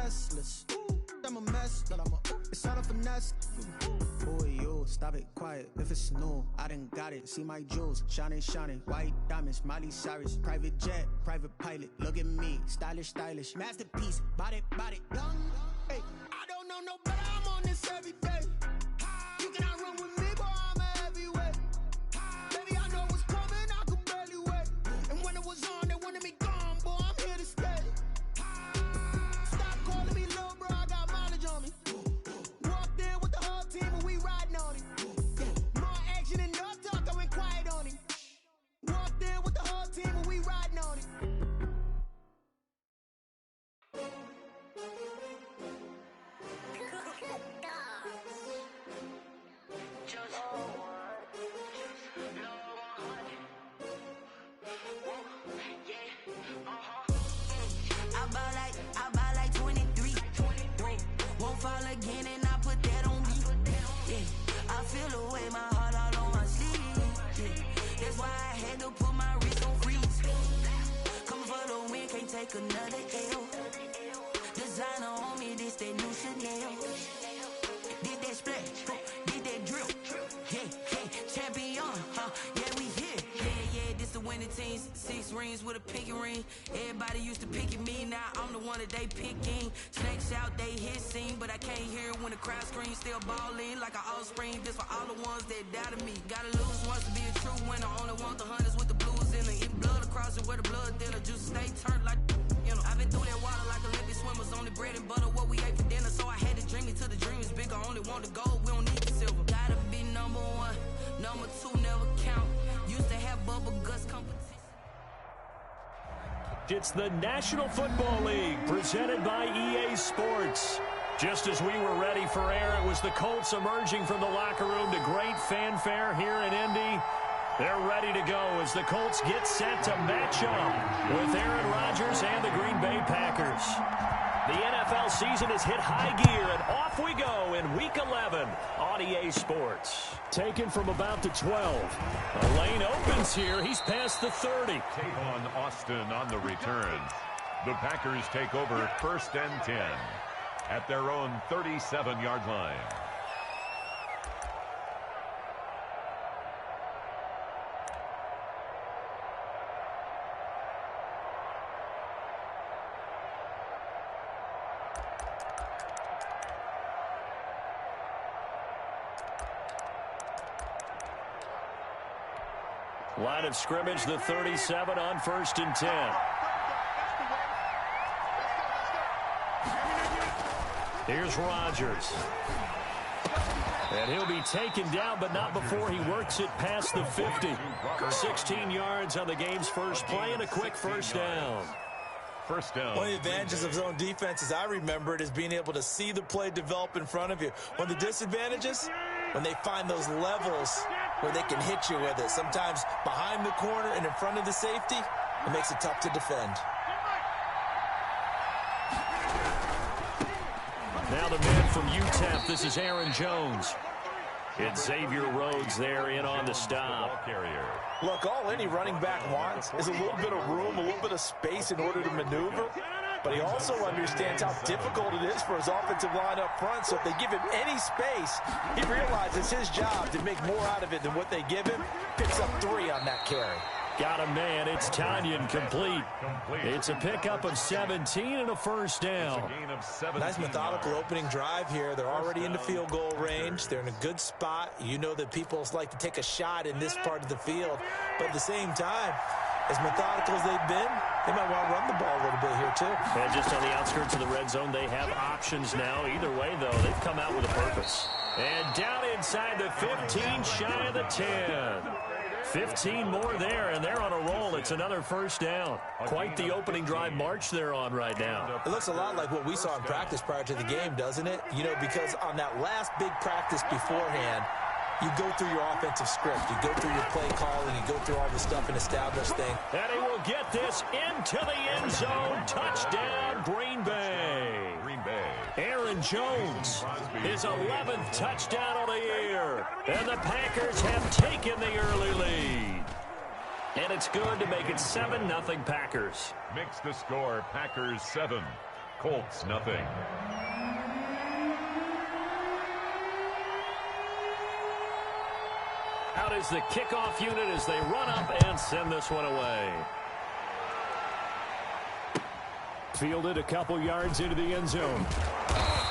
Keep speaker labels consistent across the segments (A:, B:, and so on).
A: restless. I'm a mess, but it's all a finesse. Boy, you stop it quiet. If it's new, I done got it. See my jewels, shining, shining. White diamonds, Miley Cyrus. Private jet, private pilot. Look at me, stylish, stylish. Masterpiece, body, young. Hey, I don't know no better. I'm on this every day. You cannot run with me, boy. I'm a heavyweight. Baby, I know what's coming. I could barely wait. And when it was on, they wanted me gone, boy. I'm here to stay. Stop calling me little bro. I got mileage on me. Walked in with the whole team and we riding on him. More action and no talk. I went quiet on him. Walked in with the whole team and we riding on him.
B: I buy like 23. Won't fall again and I put that on me. Yeah, I feel the way, my heart all on my sleeve. Yeah, that's why I had to put my wrist on freeze. Coming for the win, can't take another L. Designer on me, this that new Chanel. Did that splash, did that drill. Yeah, champion, yeah, we here. Yeah, this the winning team. 6 rings with a pinky ring. Everybody used to pick at me, now I'm the one that they picking. Snakes out, they hit scene, but I can't hear it when the crowd screams. Still ballin' like an offspring. This for all the ones that doubted me. Gotta lose once to be a true winner. Only want the hunters with the blues in it. Get blood across it where the blood thinner. Juice stay turned like, you know. I've been through that water like Olympic swimmers. Only bread and butter, what we ate for dinner. So I had to dream it till the dream is bigger. Only want the gold, we don't need the silver. Gotta be number 1, number 2 never count. Used to have bubble guts competition.
C: It's the National Football League presented by EA Sports. Just as we were ready for air, it was the Colts emerging from the locker room to great fanfare here in Indy. They're ready to go as the Colts get set to match up with Aaron Rodgers and the Green Bay Packers. The NFL season has hit high gear, and off we go in Week 11 on EA Sports. Taken from about the 12. A lane opens here. He's past the 30.
D: Tavon Austin on the return. The Packers take over 1st and 10 at their own 37-yard line.
C: Line of scrimmage, the 37 on 1st and 10. Here's Rodgers. And he'll be taken down, but not before he works it past the 50. 16 yards on the game's first play and a quick first down.
D: First down.
E: One of the advantages of zone defense, as I remember it, is being able to see the play develop in front of you. One of the disadvantages, when they find those levels where they can hit you with it. Sometimes behind the corner and in front of the safety, it makes it tough to defend.
C: Now the man from UTEP, this is Aaron Jones. It's Xavier Rhodes there in on the stop.
E: Look, all any running back wants is a little bit of room, a little bit of space in order to maneuver. But he also understands how difficult it is for his offensive line up front. So if they give him any space, he realizes his job to make more out of it than what they give him. Picks up 3 on that carry.
C: Got a man. It's Tanyan complete. It's a pickup of 17 and a first down.
E: Nice methodical opening drive here. They're already into field goal range. They're in a good spot. You know that people like to take a shot in this part of the field. But at the same time, as methodical as they've been, they might want to run the ball a little bit here too.
C: And just on the outskirts of the red zone, they have options now. Either way, though, they've come out with a purpose. And down inside the 15, shy of the 10. 15 more there, and they're on a roll. It's another first down. Quite the opening drive march they're on right now.
E: It looks a lot like what we saw in practice prior to the game, doesn't it? You know, because on that last big practice beforehand, you go through your offensive script. You go through your play calling. You go through all the stuff and establish things.
C: And he will get this into the end zone. Touchdown, Green Bay. Aaron Jones, his 11th touchdown of the year. And the Packers have taken the early lead. And it's good to make it 7-0 Packers.
D: Makes the score Packers 7, Colts nothing.
C: Out is the kickoff unit as they run up and send this one away. Fielded a couple yards into the end zone.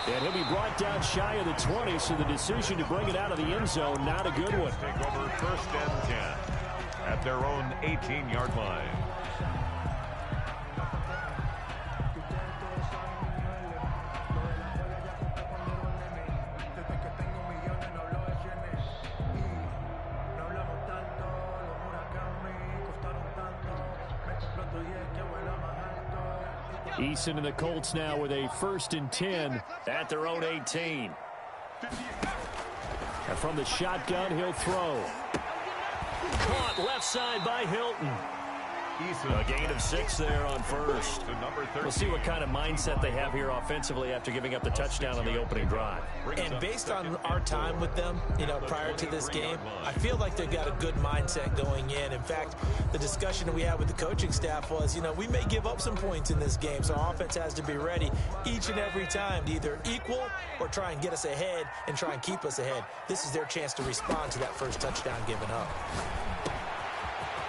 C: And he'll be brought down shy of the 20, so the decision to bring it out of the end zone, not a good one.
D: Take over 1st and 10 at their own 18-yard line.
C: Eason and the Colts now with a 1st and 10 at their own 18. And from the shotgun, he'll throw. Caught left side by Hilton. A gain of 6 there on 1st. We'll see what kind of mindset they have here offensively after giving up the touchdown on the opening drive.
E: And based on our time with them, prior to this game, I feel like they've got a good mindset going in. In fact, the discussion that we had with the coaching staff was, we may give up some points in this game, so our offense has to be ready each and every time to either equal or try and get us ahead and try and keep us ahead. This is their chance to respond to that first touchdown given up.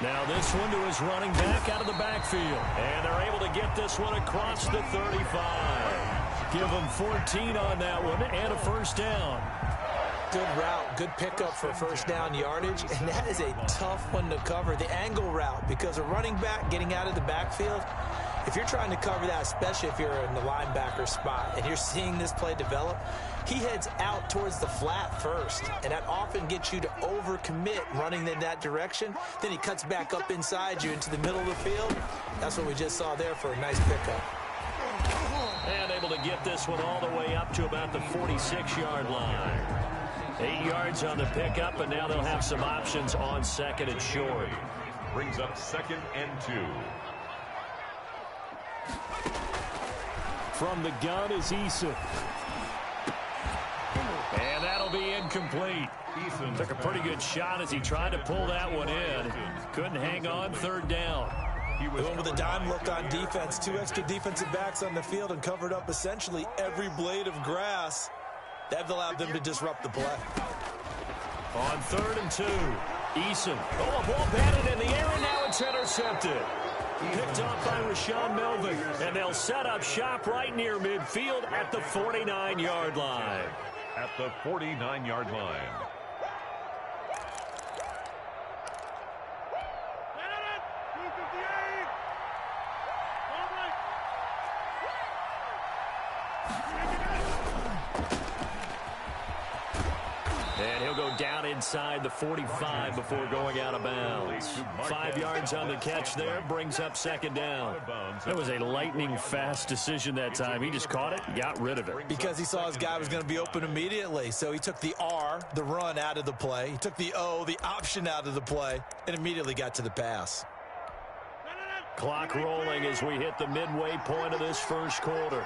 C: Now this one to his running back out of the backfield. And they're able to get this one across the 35. Give them 14 on that one and a 1st down.
E: Good route, good pickup for 1st down yardage, and that is a tough one to cover, the angle route, because a running back getting out of the backfield, if you're trying to cover that, especially if you're in the linebacker spot and you're seeing this play develop, he heads out towards the flat first, and that often gets you to overcommit running in that direction. Then he cuts back up inside you into the middle of the field. That's what we just saw there for a nice pickup.
C: And able to get this one all the way up to about the 46-yard line. 8 yards on the pickup, and now they'll have some options on 2nd and short.
D: Brings up 2nd and 2.
C: From the gun is Eason. And that'll be incomplete. Eason took a pretty good shot as he tried to pull that one in. Couldn't hang on 3rd down.
E: He went with a dime look on defense. 2 extra defensive backs on the field and covered up essentially every blade of grass. That allowed them to disrupt the play.
C: On 3rd and 2, Eason. Oh, a ball batted in the air, and now it's intercepted. Picked off by Rashaan Melvin, and they'll set up shop right near midfield at the 49-yard line.
D: At the 49-yard line.
C: And he'll go down inside the 45 before going out of bounds. 5 yards on the catch there, brings up 2nd down. That was a lightning-fast decision that time. He just caught it, got rid of it.
E: Because he saw his guy was going to be open immediately. So he took the R, the run, out of the play. He took the O, the option, out of the play, and immediately got to the pass.
C: Clock rolling as we hit the midway point of this 1st quarter.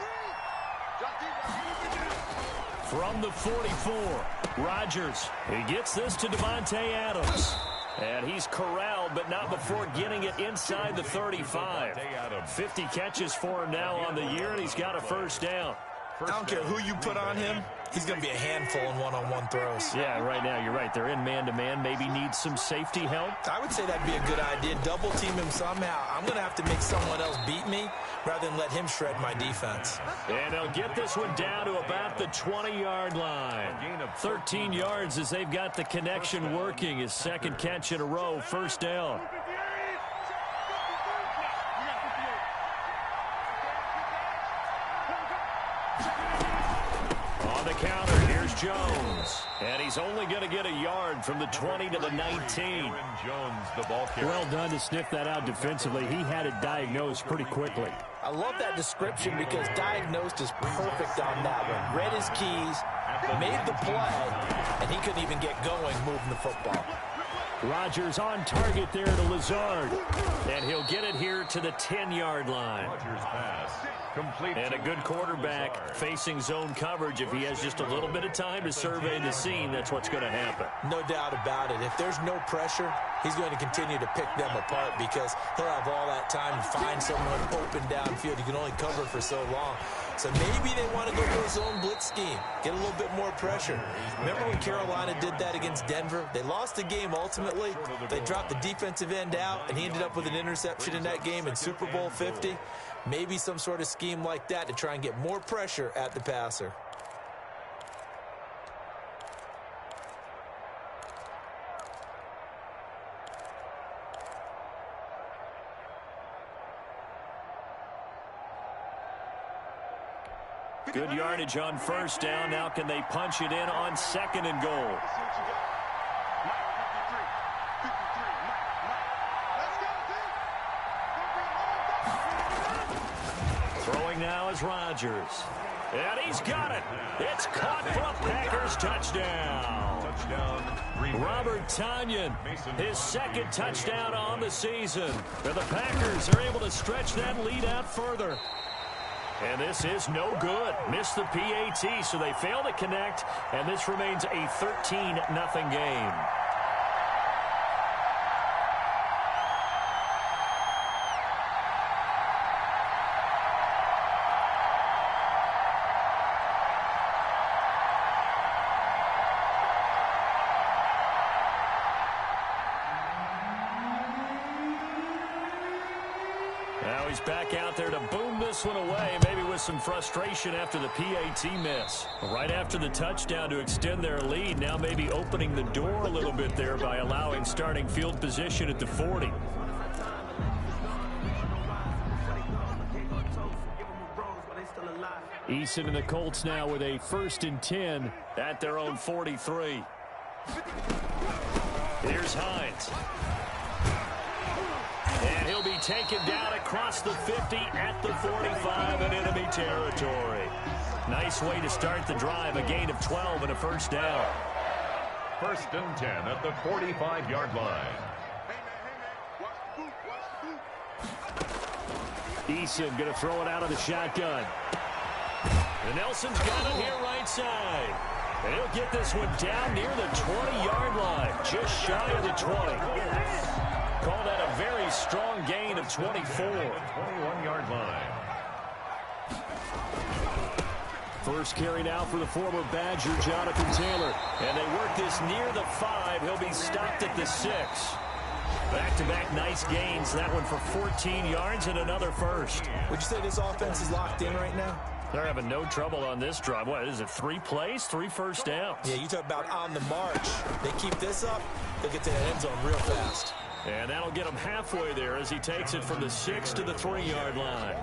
C: From the 44, Rodgers. He gets this to Davante Adams. And he's corralled, but not before getting it inside the 35. 50 catches for him now on the year, and he's got a 1st down.
E: I don't care who you put on him. He's going to be a handful in one-on-one throws.
C: Yeah, right now, you're right. They're in man-to-man. Maybe needs some safety help.
E: I would say that'd be a good idea. Double team him somehow. I'm going to have to make someone else beat me rather than let him shred my defense.
C: And they'll get this one down to about the 20-yard line. 13 yards as they've got the connection working. His 2nd catch in a row, 1st down. On the counter, here's Jones. And he's only going to get a yard from the 20 to the 19. Well done to sniff that out defensively. He had it diagnosed pretty quickly.
E: I love that description because diagnosed is perfect on that one. Read his keys, made the play, and he couldn't even get going moving the football.
C: Rodgers on target there to Lazard. And he'll get it here to the 10-yard line.
D: Rodgers pass. Complete.
C: And a good quarterback facing zone coverage. If he has just a little bit of time to survey the scene, that's what's going to happen.
E: No doubt about it. If there's no pressure, he's going to continue to pick them apart because he'll have all that time to find someone open downfield. You can only cover for so long. So maybe they want to go to a zone blitz scheme, get a little bit more pressure. Remember when Carolina did that against Denver? They lost the game ultimately. They dropped the defensive end out, and he ended up with an interception in that game in Super Bowl 50. Maybe some sort of scheme like that to try and get more pressure at the passer.
C: Good yardage on first down. Now can they punch it in on second and goal? Throwing now is Rodgers. And he's got it. It's caught for a Packers touchdown. Robert Tonyan, his second touchdown on the season. And the Packers are able to stretch that lead out further. And this is no good. Missed the PAT, so they fail to connect, and this remains a 13-0 game. Now he's back out there to boom this one away, maybe with some frustration after the PAT miss. Right after the touchdown to extend their lead, now maybe opening the door a little bit there by allowing starting field position at the 40. Eason and the Colts now with a 1st and 10 at their own 43. Here's Hines. And he'll be taken down across the 50 at the 45 in enemy territory. Nice way to start the drive, a gain of 12 and a first down.
D: 1st and 10 at the 45-yard line.
C: Eason going to throw it out of the shotgun. And Nelson's got it here right side. And he'll get this one down near the 20-yard line, just shy of the 20. Call that a very strong gain of 24.
D: 21-yard line.
C: First carry now for the former Badger, Jonathan Taylor. And they work this near the 5. He'll be stopped at the 6. Back-to-back nice gains. That one for 14 yards and another first.
E: Would you say this offense is locked in right now?
C: They're having no trouble on this drive. What is it, 3 plays, 3 first downs?
E: Yeah, you talk about on the march. They keep this up, they'll get to that end zone real fast.
C: And that'll get him halfway there as he takes it from the 6 to the 3-yard line.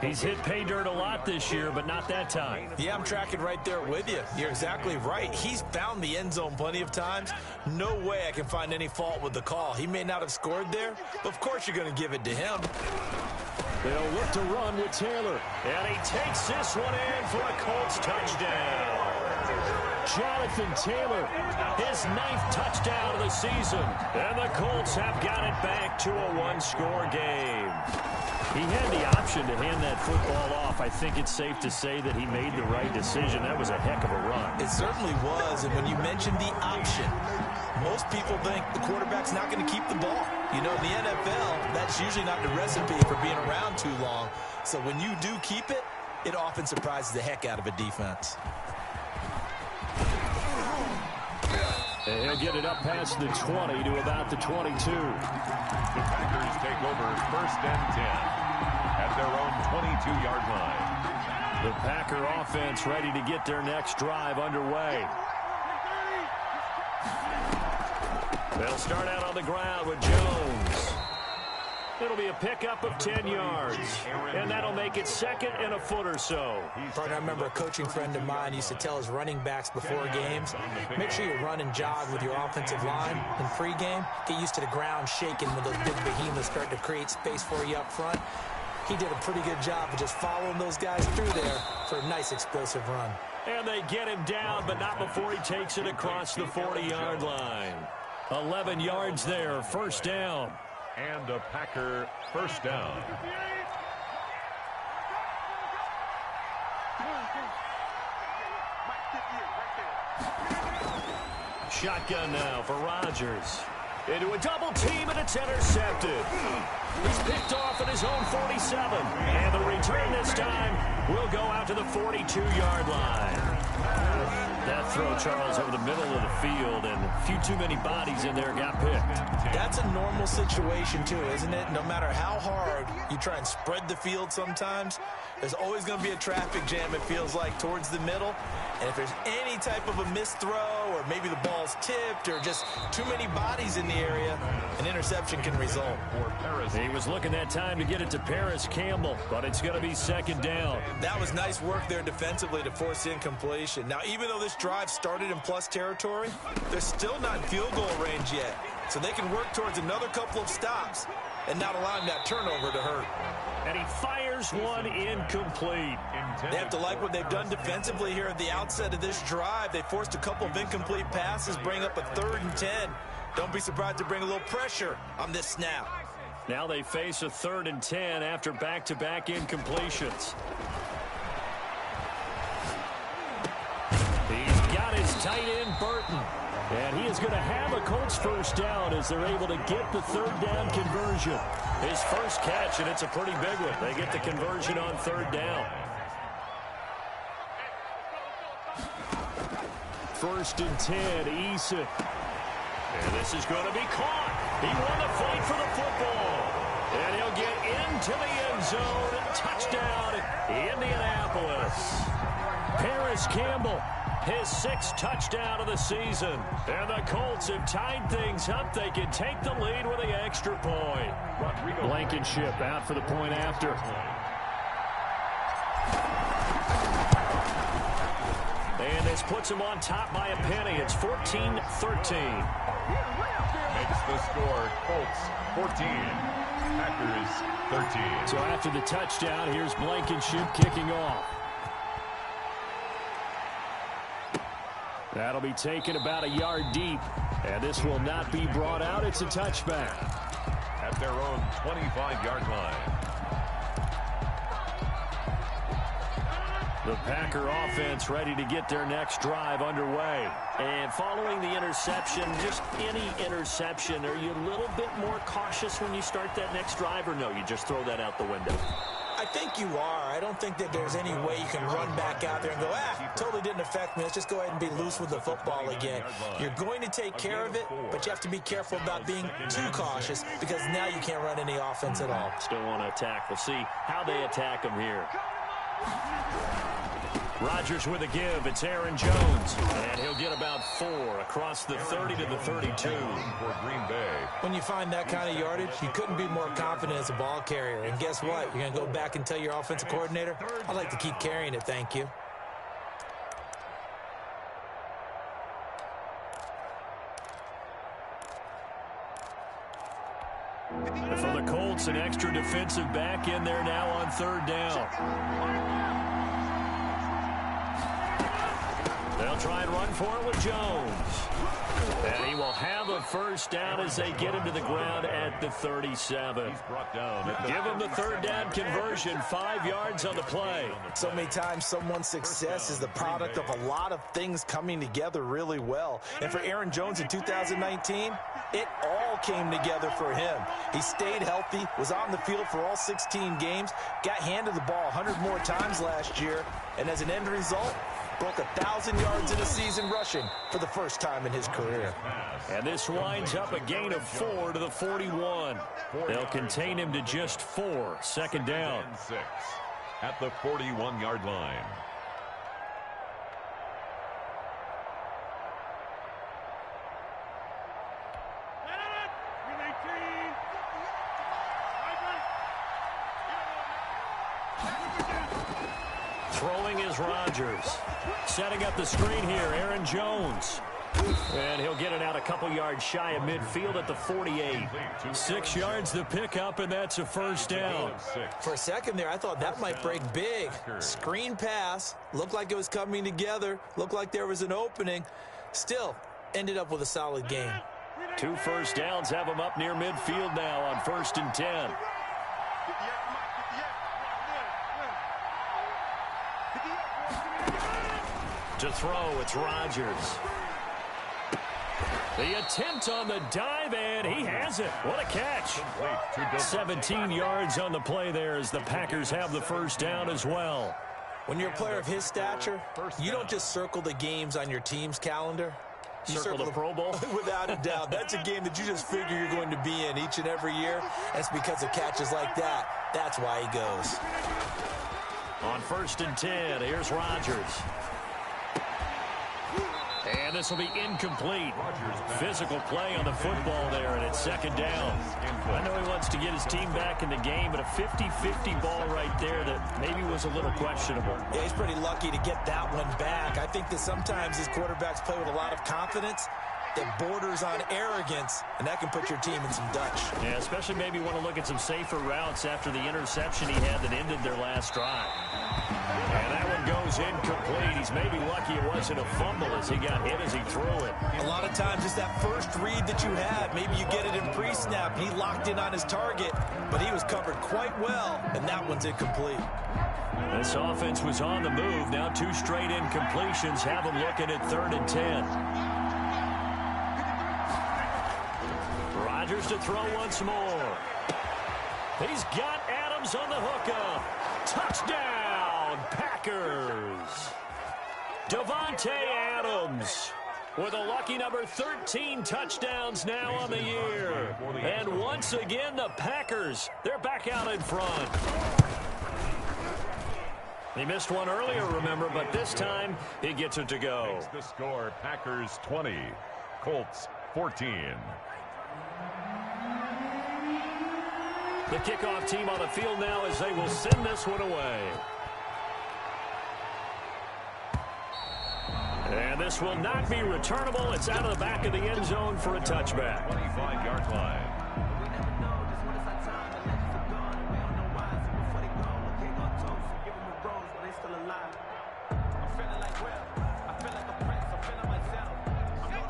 C: He's hit pay dirt a lot this year, but not that time.
E: Yeah, I'm tracking right there with you. You're exactly right. He's found the end zone plenty of times. No way I can find any fault with the call. He may not have scored there, but of course you're going to give it to him.
C: They'll look to run with Taylor. And he takes this one in for a Colts touchdown. Jonathan Taylor, his 9th touchdown of the season. And the Colts have got it back to a 1-score game. He had the option to hand that football off. I think it's safe to say that he made the right decision. That was a heck of a run.
E: It certainly was. And when you mentioned the option, most people think the quarterback's not going to keep the ball. You know, in the NFL, that's usually not the recipe for being around too long. So when you do keep it, it often surprises the heck out of a defense.
C: And he'll get it up past the 20 to about the 22.
D: The Packers take over 1st and 10 at their own 22-yard line.
C: The Packer offense ready to get their next drive underway. They'll start out on the ground with Jones. It'll be a pickup of 10 yards, and that'll make it 2nd and a foot or so.
E: I remember a coaching friend of mine used to tell his running backs before games, make sure you run and jog with your offensive line in pregame. Get used to the ground shaking when those big behemoths start to create space for you up front. He did a pretty good job of just following those guys through there for a nice explosive run.
C: And they get him down, but not before he takes it across the 40-yard line. 11 yards there, first down.
D: And a Packer first down.
C: Shotgun now for Rodgers. Into a double team, and it's intercepted. He's picked off at his own 47. And the return this time will go out to the 42-yard line. That throw, Charles, over the middle of the field, and a few too many bodies in there got picked.
E: That's a normal situation, too, isn't it? No matter how hard you try and spread the field sometimes, there's always going to be a traffic jam, it feels like, towards the middle. And if there's any type of a missed throw, or maybe the ball's tipped, or just too many bodies in the area, an interception can result.
C: He was looking that time to get it to Paris Campbell, but it's going to be second down.
E: That was nice work there defensively to force incompletion. Now, even though this drive started in plus territory, they're still not in field goal range yet. So they can work towards another couple of stops and not allowing that turnover to hurt.
C: And he fires one incomplete.
E: They have to like what they've done defensively here at the outset of this drive. They forced a couple of incomplete passes, bring up a 3rd and 10. Don't be surprised to bring a little pressure on this snap.
C: Now they face a 3rd and 10 after back-to-back incompletions. He's got his tight end, Burton. And he is going to have a Colts first down as they're able to get the 3rd down conversion. His first catch, and it's a pretty big one. They get the conversion on 3rd down. 1st and 10, Eason. And this is going to be caught. He won the fight for the football. And he'll get into the end zone. Touchdown, Indianapolis. Paris Campbell, his 6th touchdown of the season. And the Colts have tied things up. They can take the lead with the extra point. Blankenship out for the point after. And this puts him on top by a penny. It's 14-13.
D: Makes the score Colts 14, Packers 13.
C: So after the touchdown, here's Blankenship kicking off. That'll be taken about a yard deep. And this will not be brought out. It's a touchback.
D: At their own 25-yard line.
C: The Packer offense ready to get their next drive underway. And following the interception, just any interception, are you a little bit more cautious when you start that next drive, or no, you just throw that out the window?
E: I think you are. I don't think that there's any way you can run back out there and go, totally didn't affect me. Let's just go ahead and be loose with the football again. You're going to take care of it, but you have to be careful about being too cautious because now you can't run any offense at all.
C: Still want to attack. We'll see how they attack them here. Rodgers with a give. It's Aaron Jones. And he'll get about 4 across the 30 to the 32.
D: For Green Bay.
E: When you find that kind of yardage, you couldn't be more confident as a ball carrier. And guess what? You're going to go back and tell your offensive coordinator, I'd like to keep carrying it, thank you.
C: For the Colts, an extra defensive back in there now on 3rd down. They'll try and run for it with Jones. And he will have a first down as they get him to the ground at the 37. Give him the 3rd down conversion, 5 yards on the play.
E: So many times someone's success is the product of a lot of things coming together really well. And for Aaron Jones in 2019, it all came together for him. He stayed healthy, was on the field for all 16 games, got handed the ball 100 more times last year, and as an end result, broke 1,000 yards in a season rushing for the first time in his career.
C: And this winds up a gain of 4 to the 41. They'll contain him to just 4. 2nd down.
D: 6 at the 41-yard line.
C: Throwing is Rodgers. Setting up the screen here, Aaron Jones. And he'll get it out a couple yards shy of midfield at the 48. 6 yards to pick up, and that's a first down.
E: For a second there, I thought that might break big. Screen pass. Looked like it was coming together. Looked like there was an opening. Still, ended up with a solid game.
C: 2 first downs have him up near midfield now on 1st and 10. To throw, it's Rodgers. The attempt on the dive, and he has it. What a catch. 17 yards on the play there as the Packers have the first down as well.
E: When you're a player of his stature, you don't just circle the games on your team's calendar. You
C: circle the Pro Bowl?
E: Without a doubt. That's a game that you just figure you're going to be in each and every year. That's because of catches like that. That's why he goes.
C: On 1st and 10, here's Rodgers. And this will be incomplete. Physical play on the football there, and it's 2nd down. I know he wants to get his team back in the game, but a 50-50 ball right there that maybe was a little questionable.
E: Yeah, he's pretty lucky to get that one back. I think that sometimes his quarterbacks play with a lot of confidence that borders on arrogance, and that can put your team in some Dutch.
C: Yeah, especially maybe want to look at some safer routes after the interception he had that ended their last drive. And that one goes incomplete. He's maybe lucky it wasn't a fumble as he got hit as he threw it.
E: A lot of times just that first read that you had, maybe you get it in pre-snap. He locked in on his target, but he was covered quite well, and that one's incomplete.
C: This offense was on the move. Now 2 straight incompletions have them looking at 3rd and 10. Rodgers to throw once more. He's got Adams on the hookup. Touchdown, Packers. Davante Adams with a lucky number 13 touchdowns now on the year. And once again, the Packers, they're back out in front. He missed one earlier, remember, but this time he gets it to go.
D: Makes the score Packers 20, Colts 14.
C: The kickoff team on the field now as they will send this one away. And this will not be returnable. It's out of the back of the end zone for a touchback.
D: 25-yard line.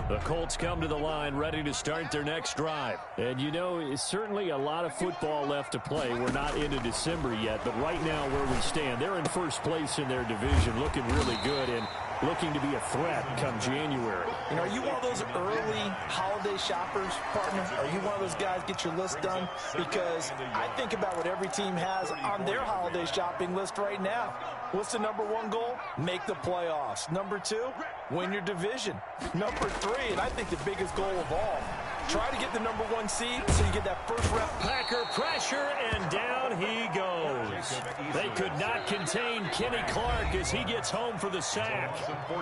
C: The Colts come to the line ready to start their next drive.
F: And you know, it's certainly a lot of football left to play. We're not into December yet, but right now where we stand, they're in first place in their division, looking really good and looking to be a threat come January.
E: You know, are you one of those early holiday shoppers, partner? Are you one of those guys get your list done? Because I think about what every team has on their holiday shopping list right now. What's the number 1 goal? Make the playoffs. Number 2, win your division. Number 3, and I think the biggest goal of all, try to get the number 1 seed so you get that first rep.
C: Packer pressure, and down he goes. They could not contain Kenny Clark as he gets home for the sack.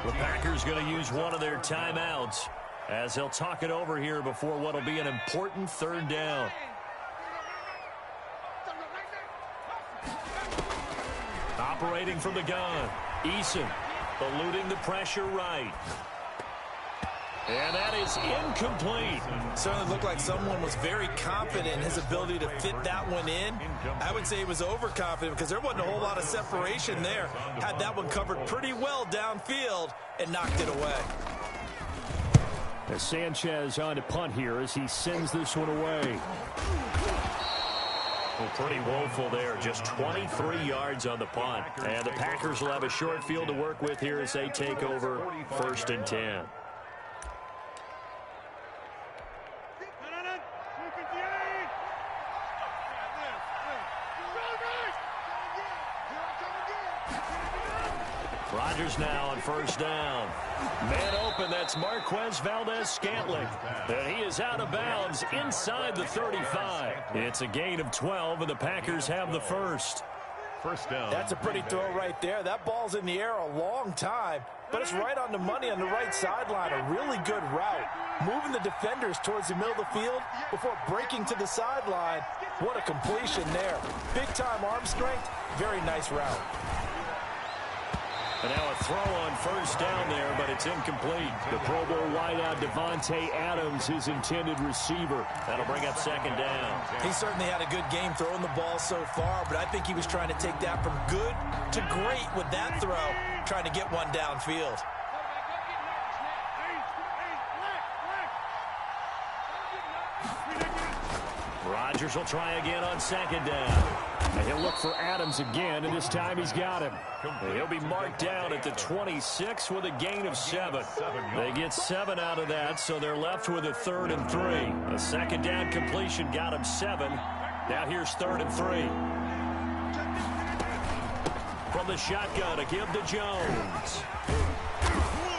C: The Packers going to use one of their timeouts as they'll talk it over here before what will be an important 3rd down. Operating from the gun, Eason eluding the pressure right. And that is incomplete.
E: Certainly looked like someone was very confident in his ability to fit that one in. I would say he was overconfident because there wasn't a whole lot of separation there. Had that one covered pretty well downfield and knocked it away.
F: As Sanchez on to punt here as he sends this one away.
C: Well, pretty woeful there. Just 23 yards on the punt. And the Packers will have a short field to work with here as they take over 1st and 10. Rodgers now on 1st down. Man open, that's Marquez Valdes-Scantling. And he is out of bounds inside the 35. It's a gain of 12, and the Packers have the first.
D: 1st down.
E: That's a pretty throw right there. That ball's in the air a long time, but it's right on the money on the right sideline. A really good route. Moving the defenders towards the middle of the field before breaking to the sideline. What a completion there. Big-time arm strength. Very nice route.
C: And now a throw on 1st down there, but it's incomplete.
F: The Pro Bowl wideout Davante Adams, his intended receiver.
C: That'll bring up 2nd down.
E: He certainly had a good game throwing the ball so far, but I think he was trying to take that from good to great with that throw, trying to get one downfield.
C: Rodgers will try again on 2nd down.
F: And he'll look for Adams again, and this time he's got him.
C: He'll be marked down at the 26 with a gain of 7. They get 7 out of that, so they're left with a 3rd and 3. A 2nd down completion got him 7. Now here's 3rd and 3. from the shotgun to give to Jones.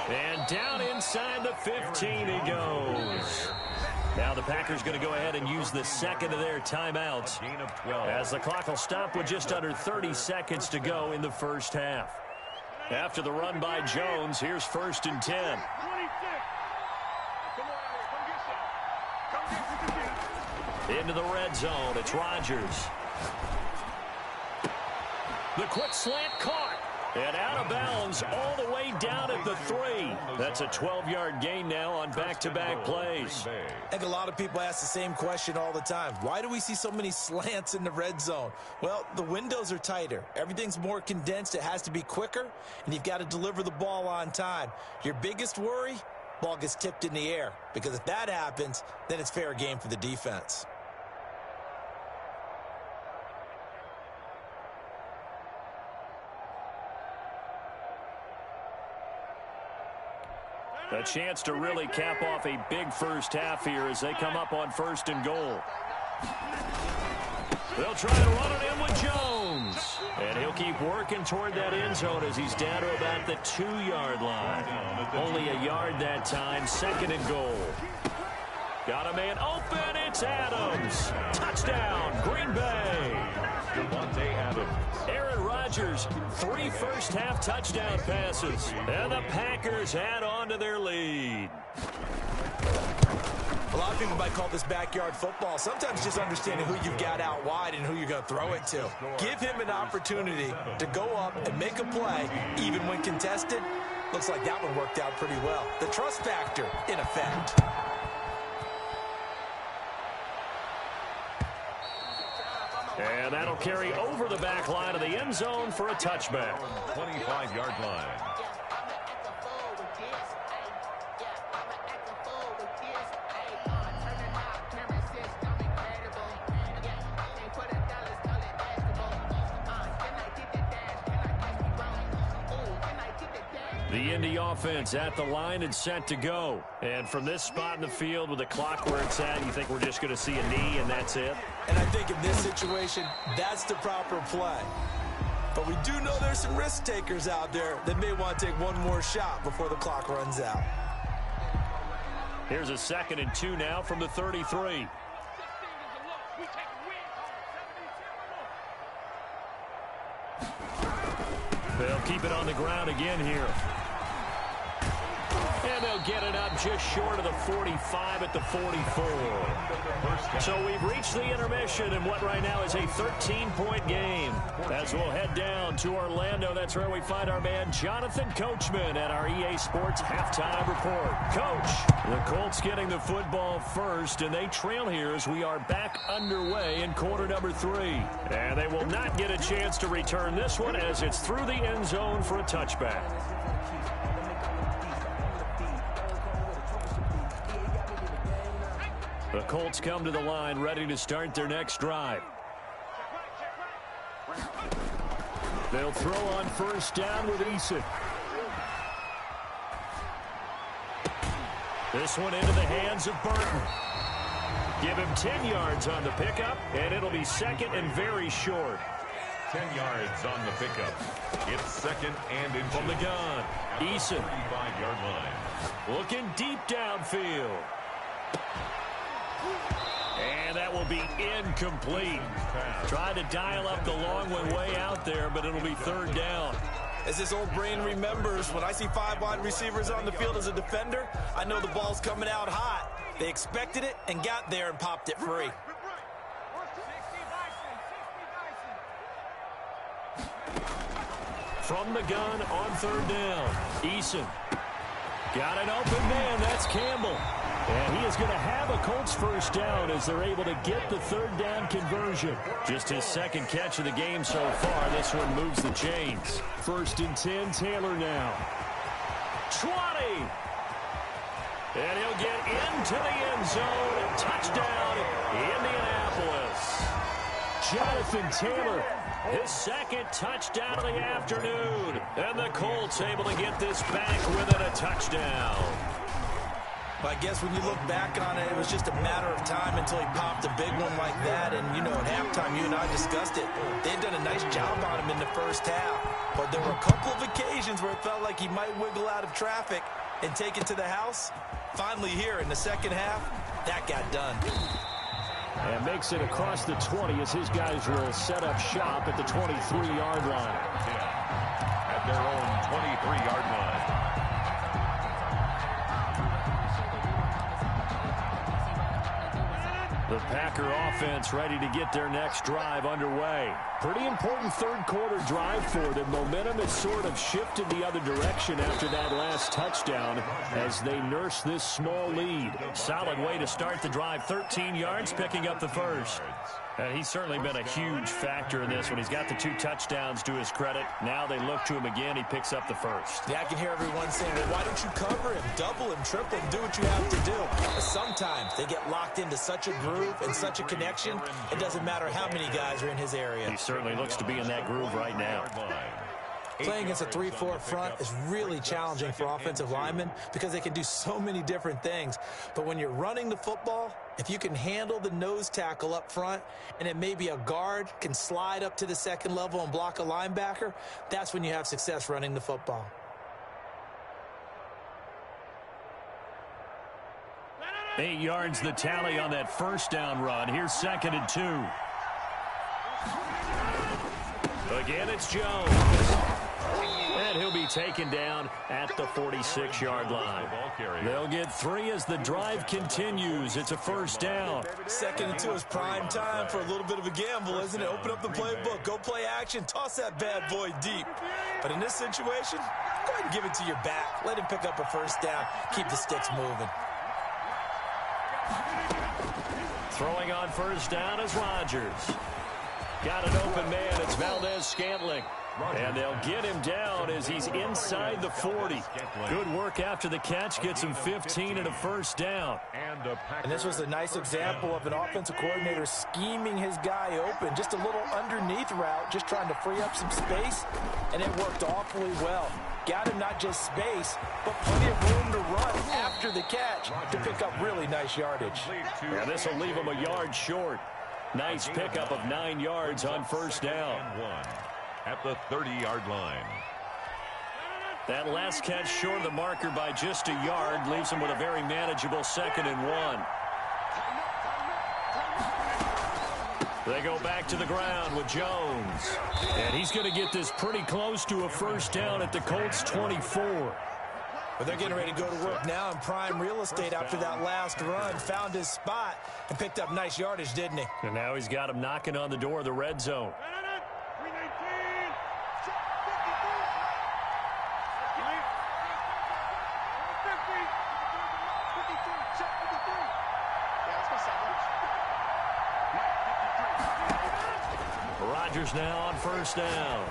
C: And down inside the 15 he goes. Now the Packers going to go ahead and use the second of their timeouts as the clock will stop with just under 30 seconds to go in the first half. After the run by Jones, here's 1st and 10. Into the red zone, it's Rodgers. The quick slant caught. And out of bounds all the way down at the 3. That's a 12-yard gain now on back-to-back plays.
E: I think a lot of people ask the same question all the time. Why do we see so many slants in the red zone? Well, the windows are tighter. Everything's more condensed. It has to be quicker, and you've got to deliver the ball on time. Your biggest worry, ball gets tipped in the air, because if that happens, then it's fair game for the defense.
C: A chance to really cap off a big first half here as they come up on 1st and goal. They'll try to run it in with Jones. And he'll keep working toward that end zone as he's down to about the 2-yard line. Only a yard that time, 2nd and goal. Got a man open, it's Adams. Touchdown, Green Bay.
D: Devontae Adams.
C: Aaron Rodgers, 3 first-half touchdown passes. And the Packers add on to their lead.
E: A lot of people might call this backyard football. Sometimes just understanding who you've got out wide and who you're going to throw it to. Give him an opportunity to go up and make a play, even when contested. Looks like that one worked out pretty well. The trust factor, in effect.
C: And that'll carry over the back line of the end zone for a touchback.
D: 25-yard line.
C: The Indy offense at the line and set to go. And from this spot in the field with the clock where it's at, you think we're just going to see a knee and that's it?
E: And I think in this situation, that's the proper play. But we do know there's some risk takers out there that may want to take one more shot before the clock runs out.
C: Here's a 2nd and 2 now from the 33. They'll keep it on the ground again here. And they'll get it up just short of the 45 at the 44. So we've reached the intermission in what right now is a 13-point game. As we'll head down to Orlando, that's where we find our man Jonathan Coachman at our EA Sports Halftime Report. Coach, the Colts getting the football first, and they trail here as we are back underway in quarter number 3. And they will not get a chance to return this one as it's through the end zone for a touchback. The Colts come to the line ready to start their next drive. They'll throw on 1st down with Eason. This one into the hands of Burton. Give him 10 yards on the pickup, and it'll be 2nd and very short.
D: 10 yards on the pickup. It's 2nd and inches.
C: From the gun, Eason.
D: 35-yard line.
C: Looking deep downfield. And that will be incomplete. Tried to dial up the long one way out there, but it'll be 3rd down.
E: As this old brain remembers, when I see 5 wide receivers on the field as a defender, I know the ball's coming out hot. They expected it and got there and popped it free.
C: From the gun on 3rd down, Eason. Got an open man, that's Campbell. And he is going to have a Colts 1st down as they're able to get the 3rd down conversion. Just his 2nd catch of the game so far. This one moves the chains. 1st and 10, Taylor now. 20. And he'll get into the end zone. Touchdown, Indianapolis. Jonathan Taylor, his 2nd touchdown of the afternoon. And the Colts able to get this back within a touchdown.
E: But I guess when you look back on it, it was just a matter of time until he popped a big one like that. And, you know, at halftime, you and I discussed it. They'd done a nice job on him in the first half. But there were a couple of occasions where it felt like he might wiggle out of traffic and take it to the house. Finally here in the second half, that got done.
F: And makes it across the 20 as his guys will set up shop at the 23-yard line.
D: At their own 23-yard line.
C: The Packer offense ready to get their next drive underway. Pretty important third-quarter drive for them. Momentum has sort of shifted the other direction after that last touchdown as they nurse this small lead. Solid way to start the drive. 13 yards, picking up the first. And he's certainly been a huge factor in this one. He's got the 2 touchdowns to his credit. Now they look to him again. He picks up the first.
E: Yeah, I can hear everyone saying, well, why don't you cover him, double him, triple him, do what you have to do. But sometimes they get locked into such a groove and such a connection, it doesn't matter how many guys are in his area.
C: He certainly looks to be in that groove right now.
E: Playing against a 3-4 front is really challenging for offensive linemen because they can do so many different things. But when you're running the football, if you can handle the nose tackle up front and then maybe a guard can slide up to the second level and block a linebacker, that's when you have success running the football.
C: Eight yards the tally on that first down run. Here's 2nd and 2. Again, it's Jones. And he'll be taken down at the 46-yard line. They'll get 3 as the drive continues. It's a first down.
E: 2nd and 2 is prime time for a little bit of a gamble, isn't it? Open up the playbook, go play action, toss that bad boy deep. But in this situation, go ahead and give it to your back. Let him pick up a first down. Keep the sticks moving.
C: Throwing on first down is Rodgers. Got an open man. It's Valdez-Scantling. And they'll get him down as he's inside the 40. Good work after the catch. Gets him 15 and a first down.
E: And this was a nice example of an offensive coordinator scheming his guy open. Just a little underneath route, just trying to free up some space. And it worked awfully well. Got him not just space, but plenty of room to run after the catch to pick up really nice yardage.
C: Yeah, this will leave him a yard short. Nice pickup of 9 yards on first down.
D: At the 30-yard line.
C: That last catch short of the marker by just a yard leaves him with a very manageable 2nd and 1. They go back to the ground with Jones. And he's going to get this pretty close to a first down at the Colts 24.
E: But they're getting ready to go to work now in prime real estate after that last run. Found his spot and picked up nice yardage, didn't he?
C: And now he's got him knocking on the door of the red zone. Rodgers now on first down.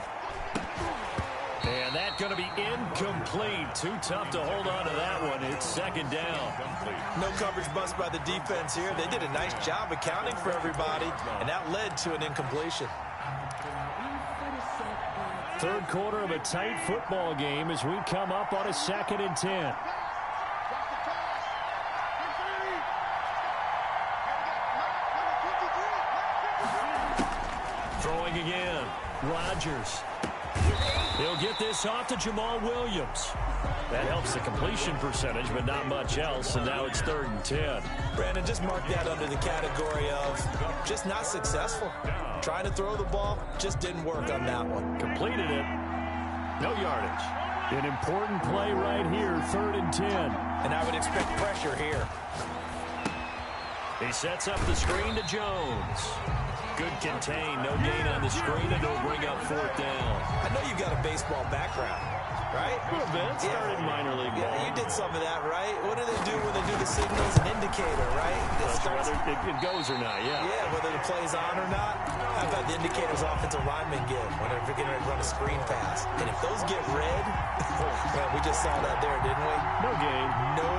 C: And that's going to be incomplete. Too tough to hold on to that one. It's 2nd down.
E: No coverage bust by the defense here. They did a nice job accounting for everybody, and that led to an incompletion.
C: Third quarter of a tight football game as we come up on a 2nd and 10. Throwing again. Rodgers. He'll get this off to Jamal Williams. That helps the completion percentage, but not much else, and now it's 3rd and 10.
E: Brandon, just mark that under the category of just not successful. Trying to throw the ball, just didn't work on that one.
C: Completed it. No yardage. An important play right here, 3rd and 10.
E: And I would expect pressure here.
C: He sets up the screen to Jones. Good contain, no gain on the screen, and it'll bring up 4th down.
E: I know you've got a baseball background, right?
C: A little bit. Started minor league ball.
E: Yeah, you did some of that, right? What do they do when they do the signals? An indicator, right?
C: Whether it goes or not, yeah.
E: Yeah, whether the play's on or not. How about the indicators offensive linemen give when they're getting ready to run a screen pass? And if those get red, man, we just saw that there, didn't we?
C: No gain.
E: No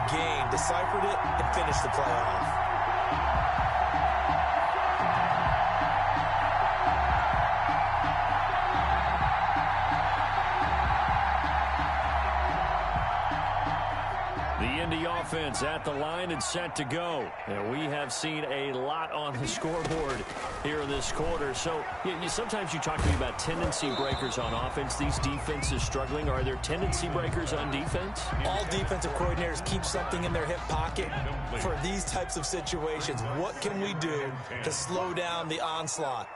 E: gain. Deciphered it and finished the play off.
C: offense at the line and set to go. And we have seen a lot on the scoreboard here in this quarter. So sometimes you talk to me about tendency breakers on offense. These defenses struggling. Are there tendency breakers on defense?
E: All defensive coordinators keep something in their hip pocket for these types of situations. What can we do to slow down the onslaught?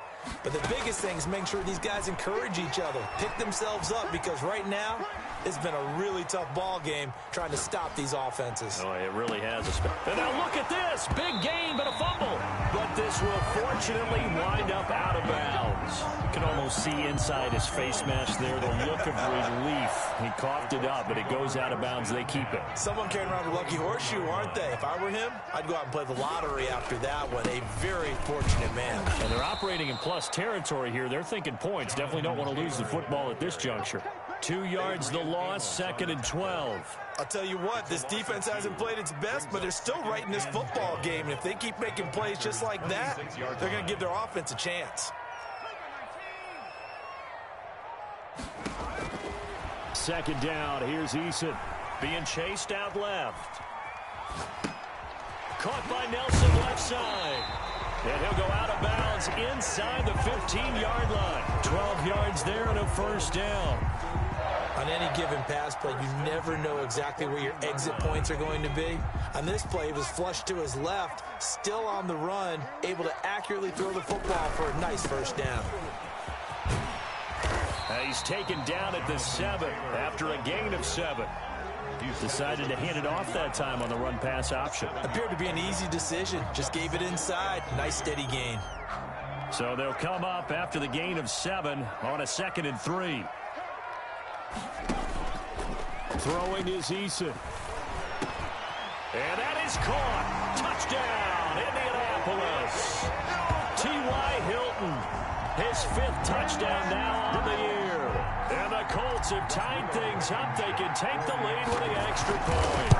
E: But the biggest thing is make sure these guys encourage each other, pick themselves up, because right now it's been a really tough ball game trying to stop these offenses.
C: Oh, it really has. And now look at this. Big gain, but a fumble. But this will fortunately wind up out of bounds. You can almost see inside his face mask there the look of relief. He coughed it up, but it goes out of bounds. They keep it.
E: Someone carrying around a lucky horseshoe, aren't they? If I were him, I'd go out and play the lottery after that one. A very fortunate man.
C: And they're operating in plus territory here. They're thinking points. Definitely don't want to lose the football at this juncture. 2 yards the loss, 2nd and 12.
E: I'll tell you what, this defense hasn't played its best, but they're still right in this football game. And if they keep making plays just like that, they're going to give their offense a chance.
C: 2nd down. Here's Eason being chased out left. Caught by Nelson left side. And he'll go out of bounds inside the 15-yard line. 12 yards there and a 1st down.
E: On any given pass play, you never know exactly where your exit points are going to be. On this play, it was flushed to his left, still on the run, able to accurately throw the football for a nice 1st down.
C: He's taken down at the 7 after a gain of 7. Decided to hand it off that time on the run-pass option.
E: Appeared to be an easy decision. Just gave it inside. Nice steady gain.
C: So they'll come up after the gain of 7 on a 2nd and 3. Throwing is Eason. And that is caught. Touchdown, Indianapolis. T.Y. Hilton, his 5th touchdown now on the year. And the Colts have tied things up. They can take the lead with an extra point.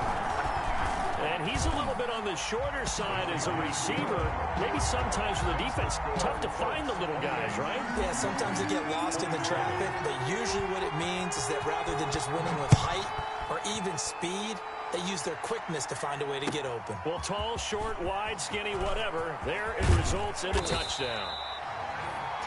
C: And he's a little bit on the shorter side as a receiver. Maybe sometimes for the defense, tough to find the little guys, right?
E: Yeah, sometimes they get lost in the traffic, but usually what it means is that rather than just winning with height or even speed, they use their quickness to find a way to get open.
C: Well, tall, short, wide, skinny, whatever, there it results in a touchdown.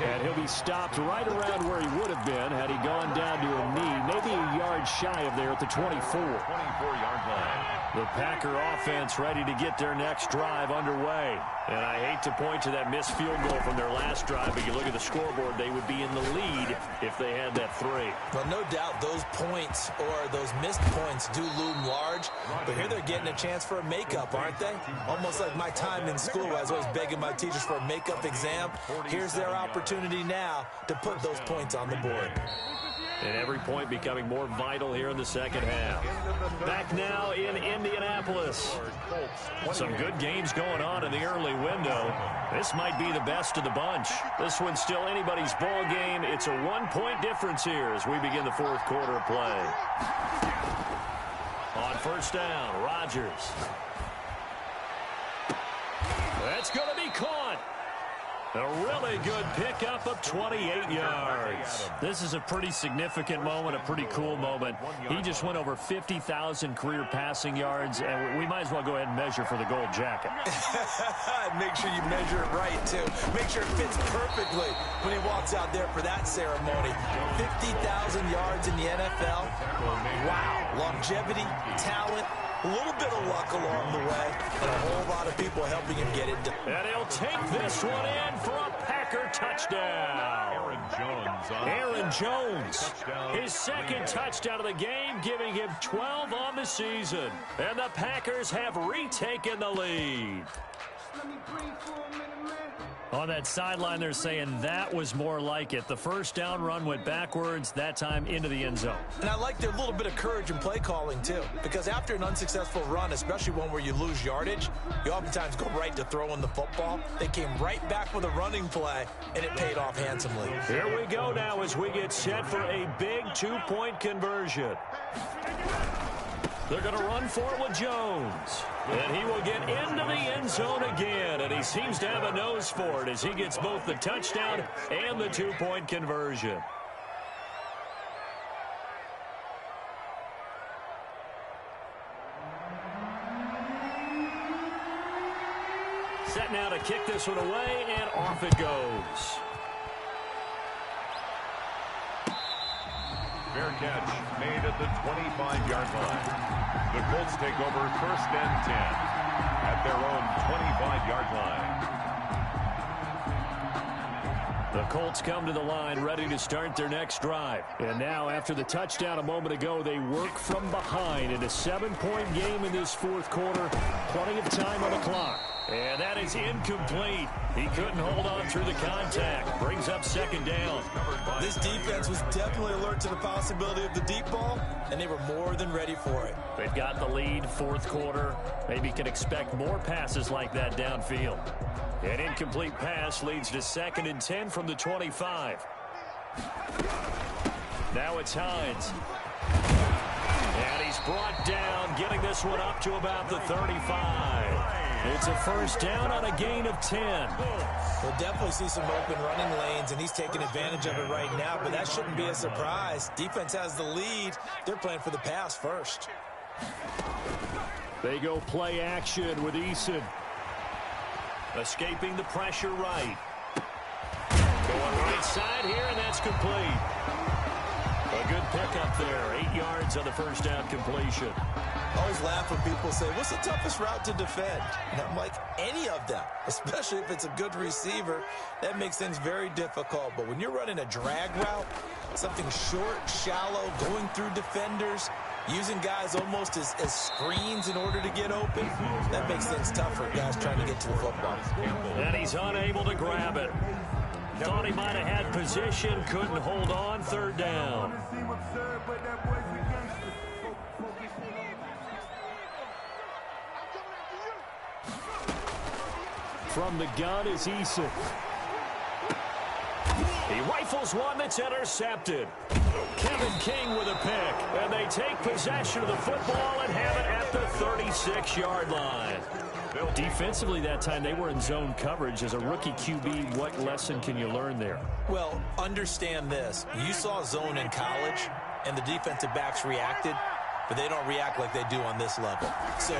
C: And he'll be stopped right around where he would have been had he gone down to a knee, maybe a yard shy of there at the 24.
D: 24-yard line.
C: The Packer offense ready to get their next drive underway. And I hate to point to that missed field goal from their last drive, but you look at the scoreboard, they would be in the lead if they had that 3.
E: Well, no doubt those points or those missed points do loom large, but here they're getting a chance for a makeup, aren't they? Almost like my time in school, I was always begging my teachers for a makeup exam. Here's their opportunity now to put those points on the board.
C: And every point becoming more vital here in the 2nd half. Back now in Indianapolis. Some good games going on in the early window. This might be the best of the bunch. This one's still anybody's ball game. It's a 1-point difference here as we begin the 4th quarter of play. On 1st down, Rodgers. That's going to be caught. A really good pickup of 28 yards. This is a pretty significant moment, a pretty cool moment. He just went over 50,000 career passing yards, and we might as well go ahead and measure for the gold jacket.
E: Make sure you measure it right, too. Make sure it fits perfectly when he walks out there for that ceremony. 50,000 yards in the NFL. Wow. Longevity, talent, a little bit of luck along the way, and a whole lot of people helping him get it done.
C: And he'll take this one in for a Packer touchdown. Aaron Jones, his 2nd touchdown of the game, giving him 12 on the season. And the Packers have retaken the lead. On that sideline, they're saying that was more like it. The 1st down run went backwards, that time into the end zone.
E: And I like their little bit of courage in play calling, too. Because after an unsuccessful run, especially one where you lose yardage, you oftentimes go right to throwing the football. They came right back with a running play, and it paid off handsomely.
C: Here we go now as we get set for a big 2-point conversion. They're going to run for it with Jones. And he will get into the end zone again. And he seems to have a nose for it as he gets both the touchdown and the 2-point conversion. set now to kick this one away, and off it goes.
D: Fair catch made at the 25-yard line. The Colts take over 1st and 10 at their own 25-yard line.
C: The Colts come to the line ready to start their next drive. And now, after the touchdown a moment ago, they work from behind in a 7-point game in this fourth quarter. Plenty of time on the clock. And that is incomplete. He couldn't hold on through the contact. Brings up 2nd down.
E: This defense was definitely alert to the possibility of the deep ball, and they were more than ready for it.
C: They've got the lead, fourth quarter. Maybe can expect more passes like that downfield. An incomplete pass leads to 2nd and 10 from the 25. Now it's Hines. And he's brought down, getting this one up to about the 35. It's a 1st down on a gain of 10.
E: We'll definitely see some open running lanes, and he's taking advantage of it right now, but that shouldn't be a surprise. Defense has the lead. They're playing for the pass first.
C: They go play action with Eason. Escaping the pressure right. Going right side here, and that's complete. A good pickup there. 8 yards on the 1st down completion.
E: I always laugh when people say, what's the toughest route to defend? And I'm like, any of them, especially if it's a good receiver. That makes things very difficult. But when you're running a drag route, something short, shallow, going through defenders, using guys almost as screens in order to get open, that makes things tough for guys trying to get to the football.
C: And he's unable to grab it. Thought he might have had position, couldn't hold on, 3rd down. From the gun is Eason. He rifles one that's intercepted. Kevin King with a pick. And they take possession of the football and have it at the 36-yard line. Defensively that time, they were in zone coverage. As a rookie QB, what lesson can you learn there?
E: Well, understand this. You saw zone in college, and the defensive backs reacted, but they don't react like they do on this level. So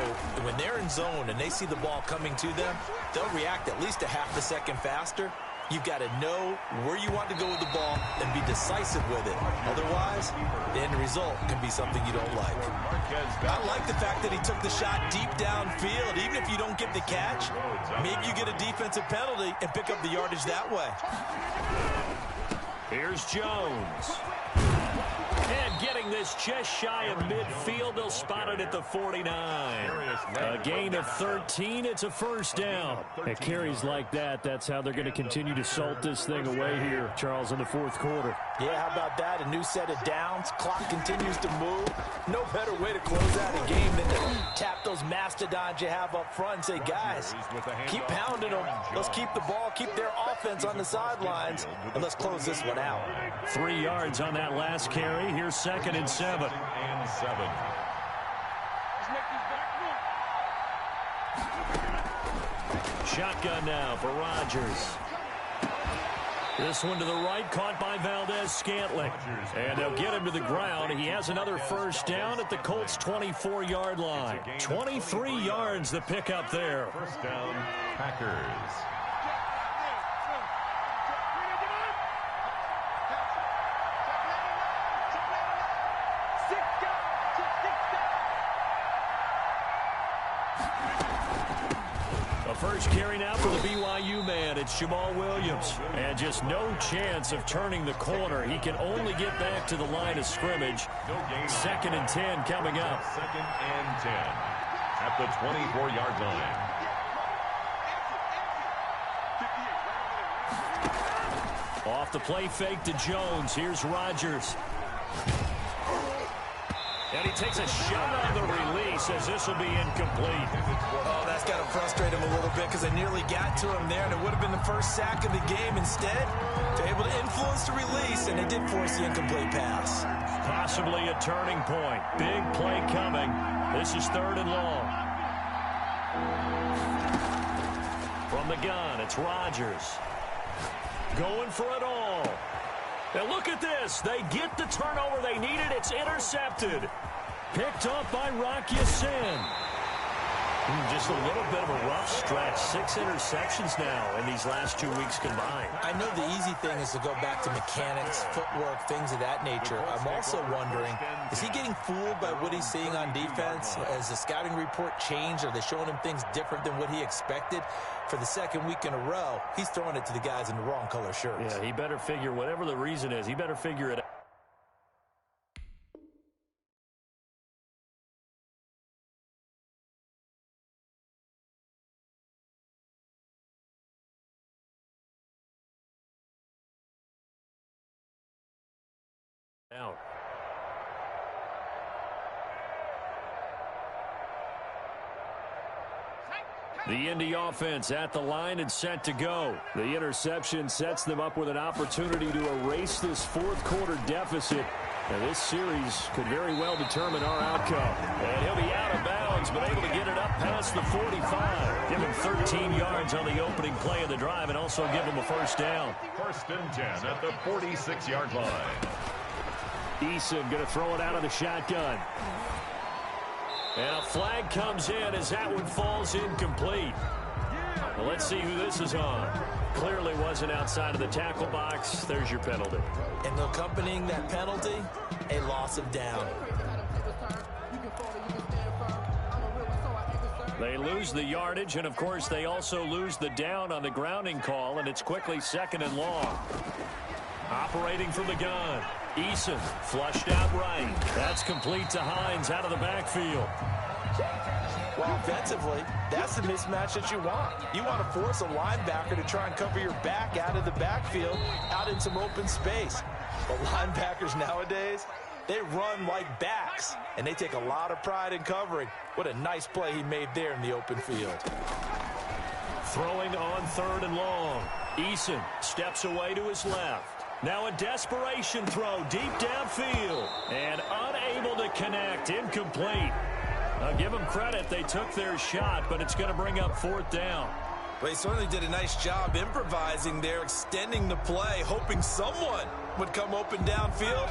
E: when they're in zone and they see the ball coming to them, they'll react at least a half a second faster. You've got to know where you want to go with the ball and be decisive with it. Otherwise, the end result can be something you don't like. I like the fact that he took the shot deep downfield. Even if you don't get the catch, maybe you get a defensive penalty and pick up the yardage that way.
C: Here's Jones. And getting this just shy of midfield, they'll spot it at the 49. A gain of 13, it's a 1st down. At carries like that, that's how they're going to continue to salt this thing away here, Charles, in the fourth quarter.
E: Yeah, how about that? A new set of downs. Clock continues to move. No better way to close out a game than to tap those mastodons you have up front and say, guys, keep pounding them. Let's keep the ball, keep their offense on the sidelines, and let's close this one out.
C: 3 yards on that last carry. Here's 2nd and 7. Shotgun now for Rodgers. This one to the right, caught by Valdez-Scantling. And they'll get him to the ground. He has another 1st down at the Colts' 24-yard line. 23 yards the pickup there.
D: 1st down, Packers.
C: First carry now for the BYU man. It's Jamal Williams. And just no chance of turning the corner. He can only get back to the line of scrimmage. 2nd and 10 coming up.
D: 2nd and 10 at the 24-yard line.
C: Off the play fake to Jones. Here's Rodgers. And he takes a shot on the release as this will be incomplete.
E: Oh, that's got to frustrate him a little bit because I nearly got to him there, and it would have been the first sack of the game. Instead, they're able to influence the release, and they did force the incomplete pass.
C: Possibly a turning point. Big play coming. This is 3rd and long. From the gun, it's Rodgers. Going for it all. And look at this. They get the turnover they needed. It's intercepted. Picked up by Rock Ya-Sin. Just a little bit of a rough stretch. 6 interceptions now in these last 2 weeks combined.
E: I know the easy thing is to go back to mechanics, footwork, things of that nature. I'm also wondering, is he getting fooled by what he's seeing on defense? Has the scouting report changed? Are they showing him things different than what he expected? For the second week in a row, he's throwing it to the guys in the wrong color shirts.
C: Yeah, he better figure, whatever the reason is, he better figure it out. Out. The Indy offense at the line and set to go. The interception sets them up with an opportunity to erase this fourth quarter deficit. And this series could very well determine our outcome. And he'll be out of bounds, but able to get it up past the 45. Give him 13 yards on the opening play of the drive and also give him a first down.
D: First and 10 at the 46-yard line.
C: Eason going to throw it out of the shotgun. And a flag comes in as that one falls incomplete. Well, let's see who this is on. Clearly wasn't outside of the tackle box. There's your penalty.
E: And accompanying that penalty, a loss of down.
C: They lose the yardage, and, of course, they also lose the down on the grounding call, and it's quickly second and long. Operating from the gun. Eason flushed out right. That's complete to Hines out of the backfield.
E: Well, offensively, that's the mismatch that you want. You want to force a linebacker to try and cover your back out of the backfield, out in some open space. But linebackers nowadays, they run like backs, and they take a lot of pride in covering. What a nice play he made there in the open field.
C: Throwing on third and long. Eason steps away to his left. Now a desperation throw deep downfield. And unable to connect. Incomplete. I'll give them credit. They took their shot, but it's going to bring up fourth down.
E: But he certainly did a nice job improvising there, extending the play, hoping someone would come open downfield,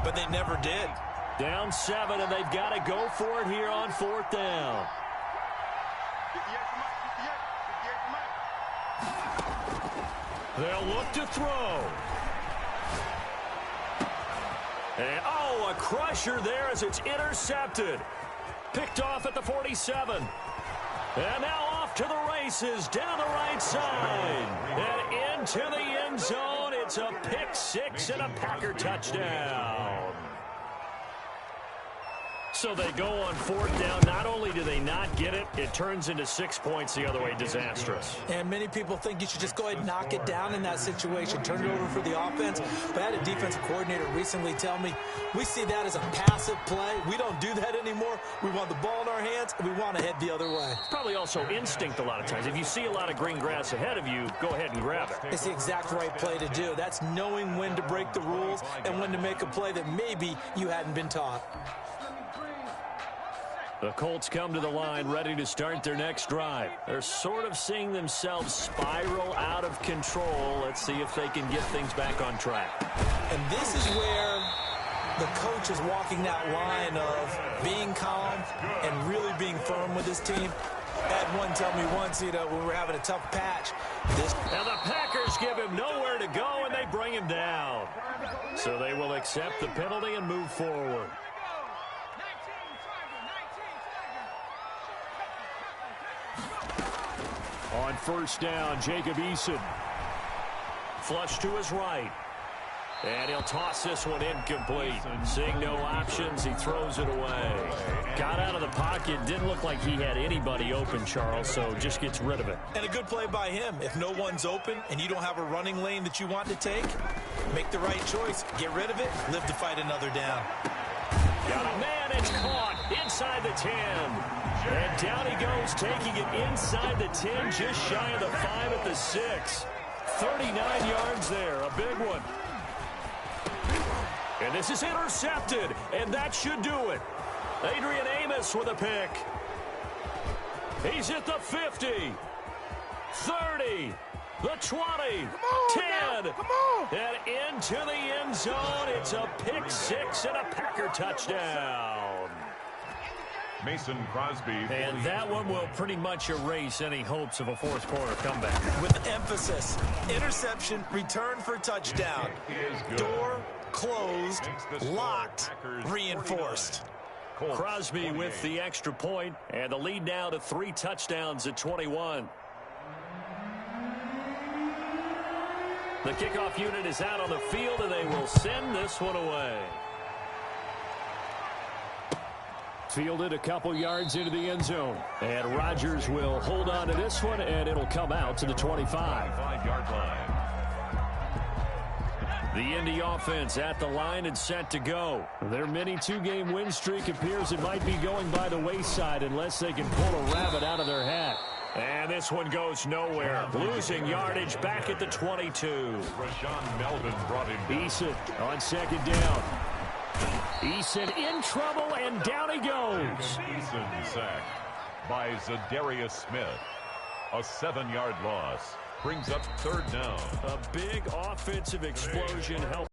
E: but they never did.
C: Down 7, and they've got to go for it here on fourth down. They'll look to throw. And, a crusher there as it's intercepted. Picked off at the 47. And now off to the races down the right side. And into the end zone. It's a pick six and a Packer touchdown. So they go on fourth down. Not only do they not get it, it turns into 6 points the other way. Disastrous.
E: And many people think you should just go ahead and knock it down in that situation. Turn it over for the offense. But I had a defensive coordinator recently tell me, we see that as a passive play. We don't do that anymore. We want the ball in our hands, and we want to head the other way.
C: Probably also instinct a lot of times. If you see a lot of green grass ahead of you, go ahead and grab it.
E: It's the exact right play to do. That's knowing when to break the rules and when to make a play that maybe you hadn't been taught.
C: The Colts come to the line ready to start their next drive. They're sort of seeing themselves spiral out of control. Let's see if they can get things back on track.
E: And this is where the coach is walking that line of being calm and really being firm with his team. I had one tell me once, when we were having a tough patch.
C: Now the Packers give him nowhere to go, and they bring him down. So they will accept the penalty and move forward. On first down, Jacob Eason. Flush to his right. And he'll toss this one incomplete. Seeing no options, he throws it away. Got out of the pocket. Didn't look like he had anybody open, Charles, so just gets rid of it.
E: And a good play by him. If no one's open and you don't have a running lane that you want to take, make the right choice. Get rid of it. Live to fight another down.
C: Got a man, it's caught inside the 10. And down he goes, taking it inside the 10, just shy of the 5 at the 6. 39 yards there, a big one. And this is intercepted, and that should do it. Adrian Amos with a pick. He's at the 50, 30, the 20, 10, and into the end zone. It's a pick six and a Packer touchdown.
D: Mason Crosby.
C: And that one will pretty much erase any hopes of a fourth quarter comeback.
E: With emphasis, interception, return for touchdown. Door closed, locked, reinforced.
C: Crosby with the extra point, and the lead now to 3 touchdowns at 21. The kickoff unit is out on the field, and they will send this one away. Fielded a couple yards into the end zone. And Rodgers will hold on to this one, and it'll come out to the 25.
D: 5-yard line.
C: The Indy offense at the line and set to go. Their mini 2-game win streak appears it might be going by the wayside unless they can pull a rabbit out of their hat. And this one goes nowhere. Losing yardage back at the 22.
D: Rashaan Melvin brought him down.
C: Eason on second down. Eason in trouble, and down he goes.
D: Eason sacked by Zadarius Smith. A 7-yard loss brings up 3rd down.
C: A big offensive explosion helped